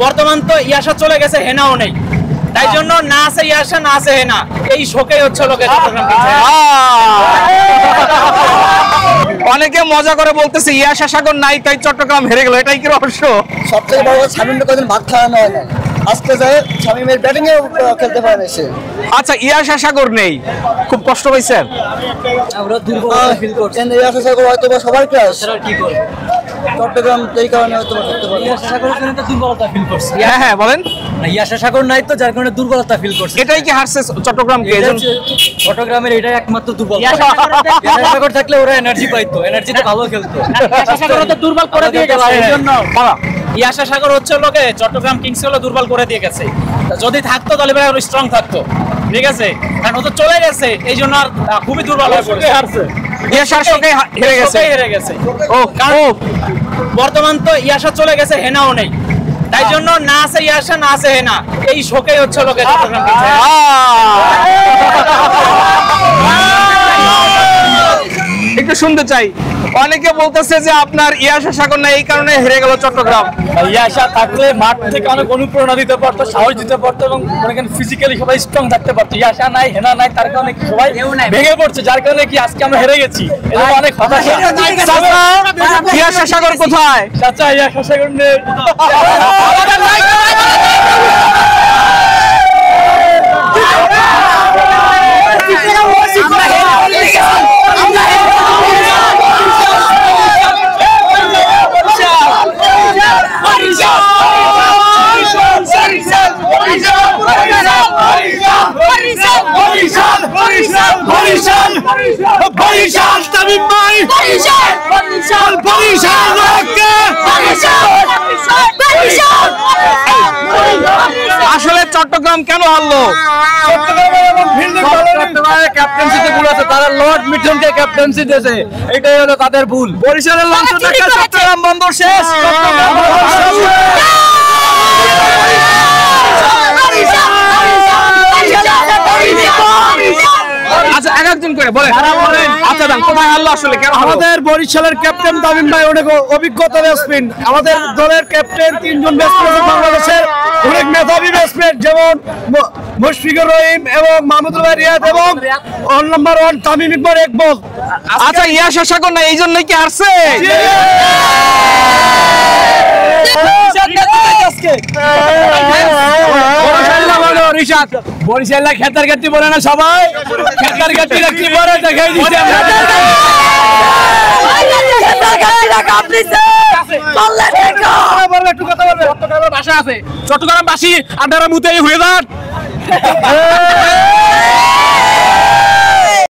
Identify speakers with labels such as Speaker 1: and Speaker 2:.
Speaker 1: বর্তমান তো ইয়াশা চলে গেছে, হেনাও নেই, তাই জন্য না আছে ইয়াশা না আছে হেনা, এই শোকেই হচ্ছে লোকে চট্টগ্রাম কিংস।
Speaker 2: অনেকে মজা করে বলতেছে ইয়াশা সাগর নাই তাই চট্টগ্রাম হেরে গেল, এটাই কি রহস্য?
Speaker 3: সবথেকে বড় শামীমকে কদিন ভাত খাওয়ানো হয় না, আজকে যায় শামীমের ব্যাটিং এ খেলতে পারে না সে।
Speaker 2: আচ্ছা ইয়াশা সাগর নেই, খুব কষ্ট পাইছেন?
Speaker 3: আমরা দুর্বলতা ফিল করছি, ইয়াশা সাগর হয়তো বা সবার ক্লাস কি করে চট্টগ্রাম এই কারণে হয়তো করতে পারে।
Speaker 4: ইয়াশা সাগরের জন্য তো দুর্বলতা ফিল করছে।
Speaker 2: হ্যাঁ বলেন।
Speaker 4: ইয়াশা সাগর নাই তো যার কারণে দুর্বলতা ফিল করছে।
Speaker 2: এটাই কি হারছে চট্টগ্রামকে?
Speaker 4: চট্টগ্রামের এটাই একমাত্র দুর্বলতা। ইয়াশা সাগর থাকলে ওরা এনার্জি পাইতো, এনার্জিতে ভালো খেলতো।
Speaker 1: ইয়াশা সাগর তো দুর্বল করে দিয়ে গেছে, এইজন্য ইয়াশা সাগর হচ্ছে লোকে চট্টগ্রাম কিংস হলো দুর্বল করে দিয়ে গেছে। যদি থাকতো তাহলে ভাই আরো স্ট্রং থাকতো, ঠিক আছে, কারণ ও তো চলে গেছে, এই জন্য আর খুবই দুর্বল হয়ে পড়েছে, হারছে।
Speaker 2: ইয়াশার শোকে হেরে গেছে। ও
Speaker 1: কারণ বর্তমান তো ইয়াশা চলে গেছে, হেনাও নেই, তাই জন্য না আছে ইয়াশা না আছে হেনা, এই শোকেই হচ্ছে লোকে চট্টগ্রাম কিংস।
Speaker 2: একটু শুনতে চাই, অনেকে বলতেছে যে আপনার ইয়াশা সাগর নাই এই কারণে হেরে গেল চট্টগ্রাম।
Speaker 4: ইয়াশা থাকলে মাঠ থেকে অনেক অনুপ্রেরণা দিতে পারতো, সাহস দিতে পারতো এবং ফিজিক্যালি সবাই স্ট্রং থাকতে পারতো। ইয়াশা নাই, হেনা নাই, তার কারণে সবাই ভেঙে পড়ছে, যার কারণে কি আজকে আমরা হেরে গেছি। এজন্য অনেক হতাশা।
Speaker 2: ইয়াশা সাগর কোথায়?
Speaker 4: চাচা ইয়াশা সাগর নেই।
Speaker 2: আসলে চট্টগ্রাম কেন হারলো?
Speaker 4: ক্যাপ্টেন্সিতে ভুল আছে, তারা লর্ড মিটনকে ক্যাপ্টেন্সি দিয়েছে, এটাই হলো তাদের ভুল। বরিশালের লঞ্চ থেকে চট্টগ্রাম বন্দর শেষ।
Speaker 2: আচ্ছা এক একজন করে বলেন। আচ্ছা দাম কোথায় হারলো আসলে, কেন?
Speaker 5: আমাদের বরিশালের ক্যাপ্টেন তামিম ভাই অনেক অভিজ্ঞতা ব্যাটসম্যান, আমাদের দলের ক্যাপ্টেন তিনজন ব্যাটসম্যান বাংলাদেশের অনেক মেধাবী ব্যাটসম্যান, যেমন মুশফিকুর রহিম এবং মাহমুদুল ভাই রিয়াদ এবং অল নাম্বার 1 তামিম ইকবাল ইকবাল।
Speaker 2: আচ্ছা ইয়াশা সাগর না এই জন্যই কি হারছে?
Speaker 4: বরিশাল্লা খেতার গাটি বলে না সবাই, খেতার গাটি কি বলে দেখাই দিচ্ছে।
Speaker 2: চট্টগ্রাম বাসী আপনারা মুতে হয়ে যান।